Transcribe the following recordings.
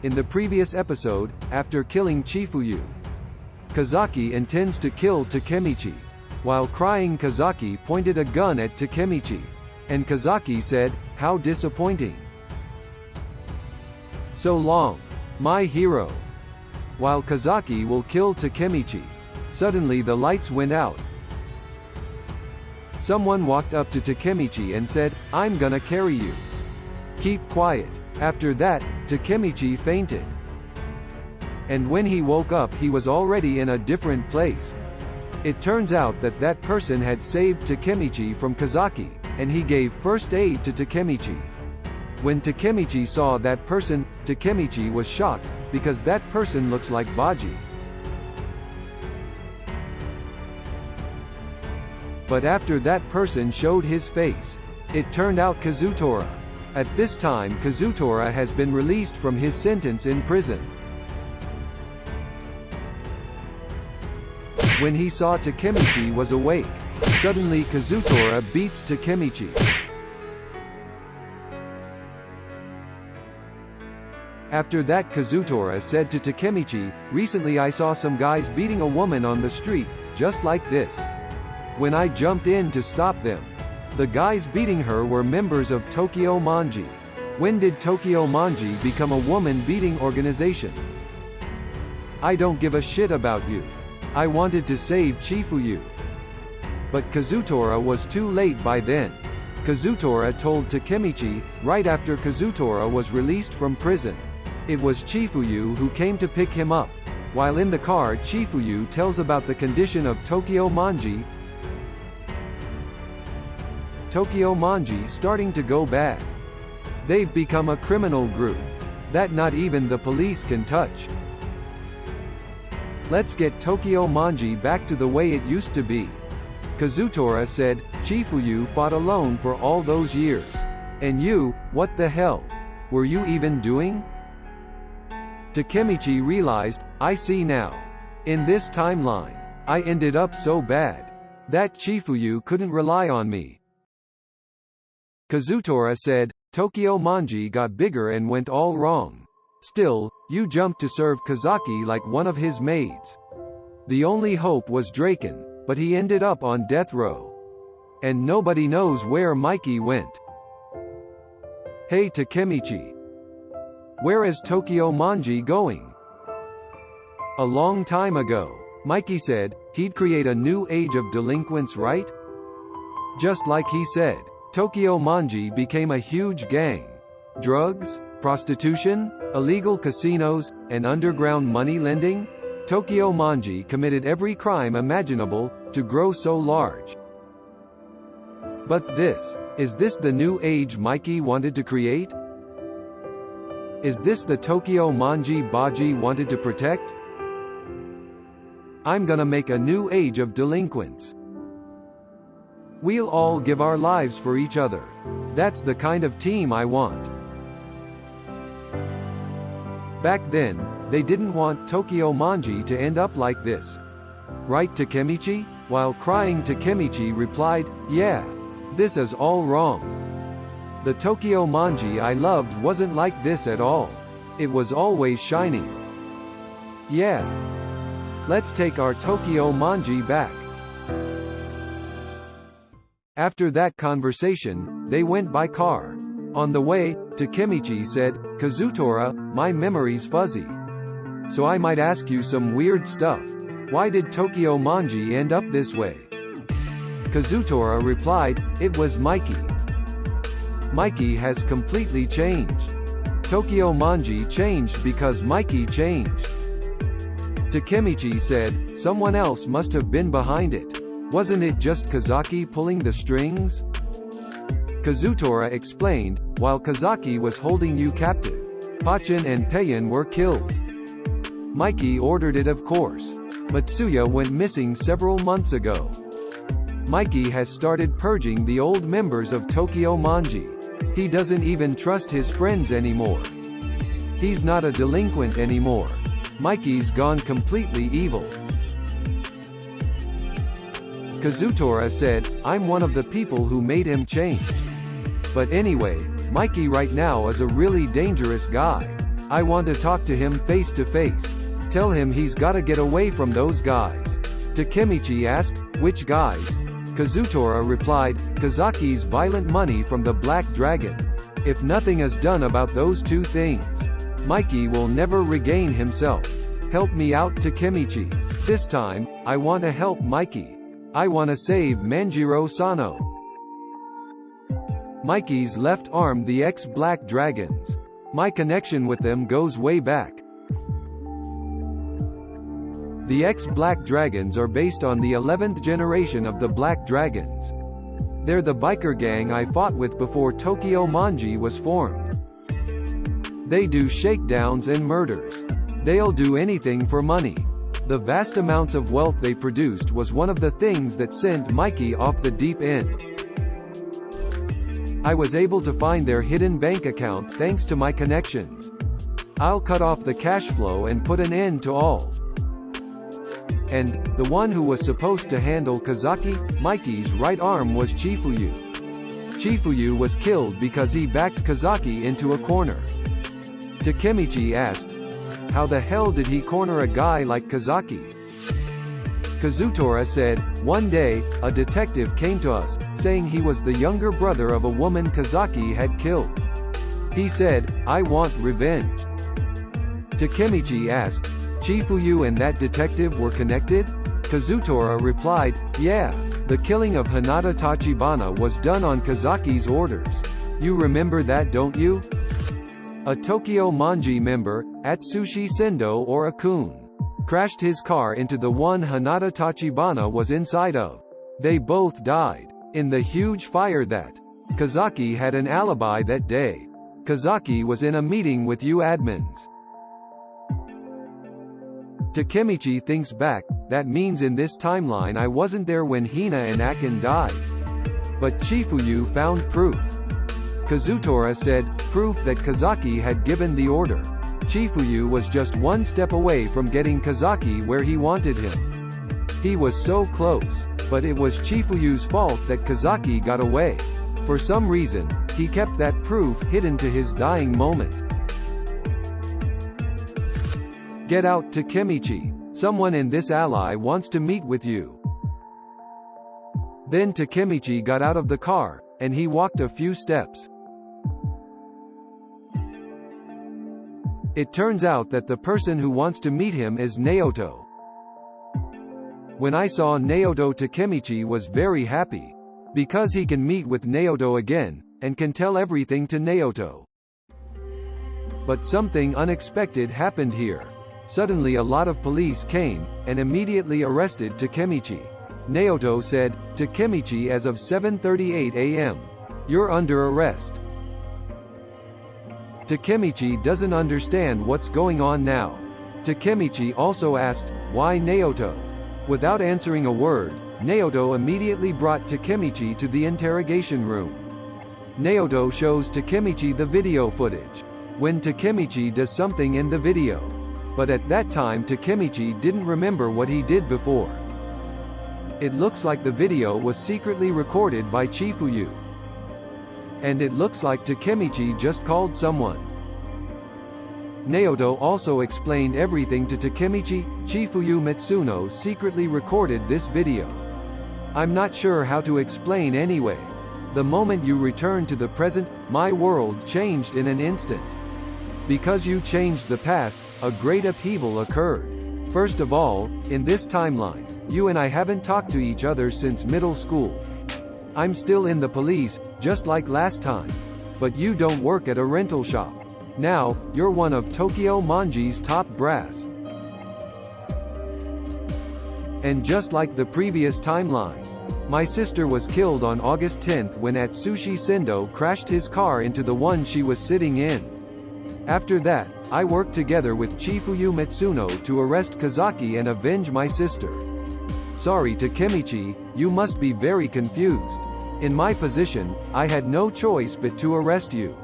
in the previous episode, after killing Chifuyu, Kisaki intends to kill Takemichi. While crying, Kisaki pointed a gun at Takemichi. And Kisaki said, "How disappointing. So long, my hero." While Kisaki will kill Takemichi, suddenly the lights went out. Someone walked up to Takemichi and said, "I'm gonna carry you. Keep quiet." After that, Takemichi fainted. And when he woke up, he was already in a different place. It turns out that that person had saved Takemichi from Kisaki, and he gave first aid to Takemichi. When Takemichi saw that person, Takemichi was shocked, because that person looks like Baji. But after that person showed his face, it turned out Kazutora. At this time, Kazutora has been released from his sentence in prison. When he saw Takemichi was awake, suddenly Kazutora beats Takemichi. After that, Kazutora said to Takemichi, "Recently I saw some guys beating a woman on the street, just like this. When I jumped in to stop them, the guys beating her were members of Tokyo Manji. When did Tokyo Manji become a woman-beating organization? I don't give a shit about you. I wanted to save Chifuyu." But Kazutora was too late by then. Kazutora told Takemichi, right after Kazutora was released from prison. It was Chifuyu who came to pick him up. While in the car, Chifuyu tells about the condition of Tokyo Manji. Tokyo Manji starting to go bad. They've become a criminal group that not even the police can touch. Let's get Tokyo Manji back to the way it used to be. Kazutora said, "Chifuyu fought alone for all those years. And you, what the hell were you even doing?" Takemichi realized, "I see now. In this timeline, I ended up so bad that Chifuyu couldn't rely on me." Kazutora said, "Tokyo Manji got bigger and went all wrong. Still, you jumped to serve Kisaki like one of his maids. The only hope was Draken, but he ended up on death row. And nobody knows where Mikey went. Hey Takemichi. Where is Tokyo Manji going?" A long time ago, Mikey said, he'd create a new age of delinquents, right? Just like he said, Tokyo Manji became a huge gang. Drugs, prostitution, illegal casinos, and underground money lending? Tokyo Manji committed every crime imaginable, to grow so large. But is this the new age Mikey wanted to create? Is this the Tokyo Manji Baji wanted to protect? I'm gonna make a new age of delinquents. We'll all give our lives for each other. That's the kind of team I want. Back then, they didn't want Tokyo Manji to end up like this. Right, Takemichi? While crying, Takemichi replied, "Yeah. This is all wrong. The Tokyo Manji I loved wasn't like this at all. It was always shining. Yeah. Let's take our Tokyo Manji back." After that conversation, they went by car. On the way, Takemichi said, "Kazutora, my memory's fuzzy. So I might ask you some weird stuff. Why did Tokyo Manji end up this way?" Kazutora replied, "It was Mikey. Mikey has completely changed. Tokyo Manji changed because Mikey changed." Takemichi said, "Someone else must have been behind it. Wasn't it just Kisaki pulling the strings?" Kazutora explained, "While Kisaki was holding you captive, Pachin and Payan were killed. Mikey ordered it, of course. Matsuya went missing several months ago. Mikey has started purging the old members of Tokyo Manji. He doesn't even trust his friends anymore. He's not a delinquent anymore. Mikey's gone completely evil." Kazutora said, "I'm one of the people who made him change. But anyway, Mikey right now is a really dangerous guy. I want to talk to him face to face. Tell him he's gotta get away from those guys. Takemichi asked, which guys? Kazutora replied, Kisaki's violent money from the Black Dragon. If nothing is done about those two things, Mikey will never regain himself. Help me out, Takemichi. This time, I want to help Mikey. I want to save Manjiro Sano. Mikey's left arm, the ex-Black Dragons. My connection with them goes way back. The ex-Black Dragons are based on the 11th generation of the Black Dragons. They're the biker gang I fought with before Tokyo Manji was formed. They do shakedowns and murders. They'll do anything for money. The vast amounts of wealth they produced was one of the things that sent Mikey off the deep end. I was able to find their hidden bank account thanks to my connections. I'll cut off the cash flow and put an end to all. And, the one who was supposed to handle Kisaki, Mikey's right arm, was Chifuyu. Chifuyu was killed because he backed Kisaki into a corner. Takemichi asked, how the hell did he corner a guy like Kisaki? Kazutora said, one day, a detective came to us, saying he was the younger brother of a woman Kisaki had killed. He said, I want revenge. Takemichi asked, Chifuyu and that detective were connected? Kazutora replied, yeah, the killing of Hinata Tachibana was done on Kisaki's orders. You remember that, don't you? A Tokyo Manji member, Atsushi Sendo or Akun, crashed his car into the one Hinata Tachibana was inside of. They both died in the huge fire that. Kisaki had an alibi that day. Kisaki was in a meeting with you admins. Takemichi thinks back, that means in this timeline I wasn't there when Hina and Akin died. But Chifuyu found proof. Kazutora said, proof that Kisaki had given the order. Chifuyu was just one step away from getting Kisaki where he wanted him. He was so close, but it was Chifuyu's fault that Kisaki got away. For some reason, he kept that proof hidden to his dying moment. Get out, Takemichi. Someone in this ally wants to meet with you. Then Takemichi got out of the car, and he walked a few steps. It turns out that the person who wants to meet him is Naoto. When I saw Naoto, Takemichi was very happy. Because he can meet with Naoto again, and can tell everything to Naoto. But something unexpected happened here. Suddenly a lot of police came, and immediately arrested Takemichi. Naoto said, Takemichi, as of 7:38 a.m. You're under arrest. Takemichi doesn't understand what's going on now. Takemichi also asked, why Naoto? Without answering a word, Naoto immediately brought Takemichi to the interrogation room. Naoto shows Takemichi the video footage. When Takemichi does something in the video. But at that time Takemichi didn't remember what he did before. It looks like the video was secretly recorded by Chifuyu. And it looks like Takemichi just called someone. Naoto also explained everything to Takemichi. Chifuyu Mitsuno secretly recorded this video. I'm not sure how to explain anyway. The moment you return to the present, my world changed in an instant. Because you changed the past, a great upheaval occurred. First of all, in this timeline, you and I haven't talked to each other since middle school. I'm still in the police, just like last time. But you don't work at a rental shop. Now, you're one of Tokyo Manji's top brass. And just like the previous timeline, my sister was killed on August 10th when Atsushi Sendo crashed his car into the one she was sitting in. After that, I worked together with Chifuyu Mitsuno to arrest Kisaki and avenge my sister. Sorry, Takemichi, you must be very confused. In my position, I had no choice but to arrest you.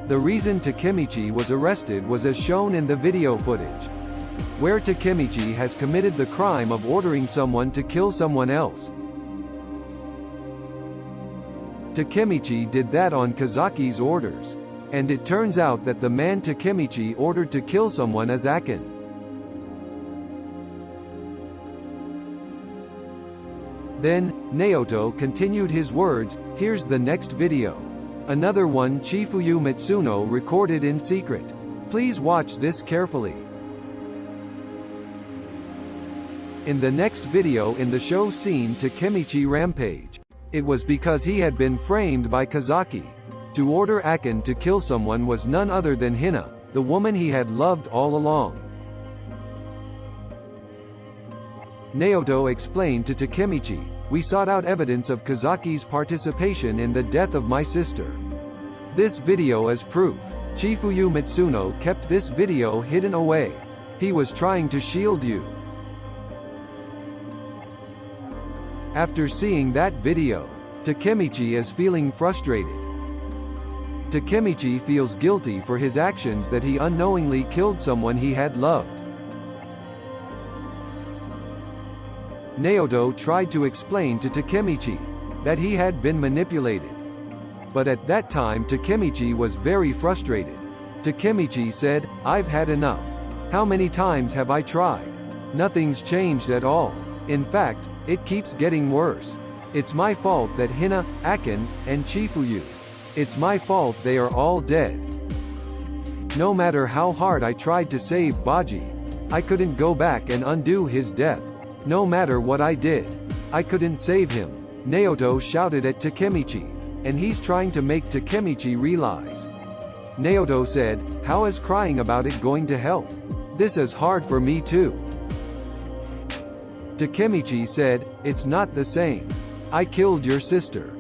The reason Takemichi was arrested was as shown in the video footage, where Takemichi has committed the crime of ordering someone to kill someone else. Takemichi did that on Kisaki's orders. And it turns out that the man Takemichi ordered to kill someone is Akin. Then, Naoto continued his words, here's the next video. Another one Chifuyu Mitsuno recorded in secret. Please watch this carefully. In the next video in the show scene Takemichi rampage. It was because he had been framed by Kisaki. To order Akin to kill someone was none other than Hina, the woman he had loved all along. Naoto explained to Takemichi, we sought out evidence of Kisaki's participation in the death of my sister. This video is proof. Chifuyu Mitsuno kept this video hidden away. He was trying to shield you. After seeing that video, Takemichi is feeling frustrated. Takemichi feels guilty for his actions that he unknowingly killed someone he had loved. Naoto tried to explain to Takemichi that he had been manipulated. But at that time Takemichi was very frustrated. Takemichi said, I've had enough. How many times have I tried? Nothing's changed at all. In fact, it keeps getting worse. It's my fault that Hina, Akin, and Chifuyu. It's my fault they are all dead. No matter how hard I tried to save Baji, I couldn't go back and undo his death. No matter what I did, I couldn't save him. Naoto shouted at Takemichi, and he's trying to make Takemichi realize. Naoto said, how is crying about it going to help? This is hard for me too. Takemichi said, it's not the same. I killed your sister.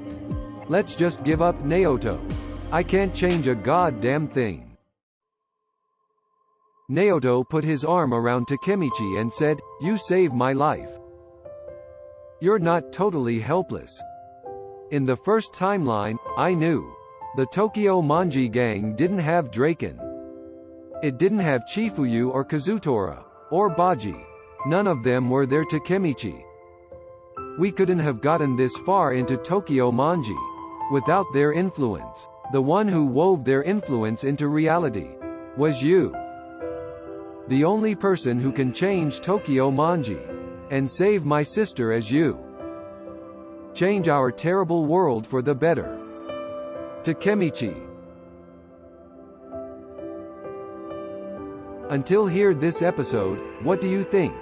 Let's just give up, Naoto. I can't change a goddamn thing. Naoto put his arm around Takemichi and said, you saved my life. You're not totally helpless. In the first timeline, I knew. The Tokyo Manji gang didn't have Draken. It didn't have Chifuyu or Kazutora, or Baji. None of them were there. Takemichi. We couldn't have gotten this far into Tokyo Manji without their influence. The one who wove their influence into reality was you. The only person who can change Tokyo Manji and save my sister as you. Change our terrible world for the better. Takemichi. Until here this episode, what do you think?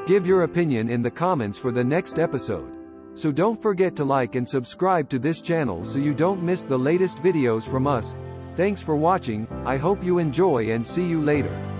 Give your opinion in the comments for the next episode. So don't forget to like and subscribe to this channel so you don't miss the latest videos from us. Thanks for watching, I hope you enjoy and see you later.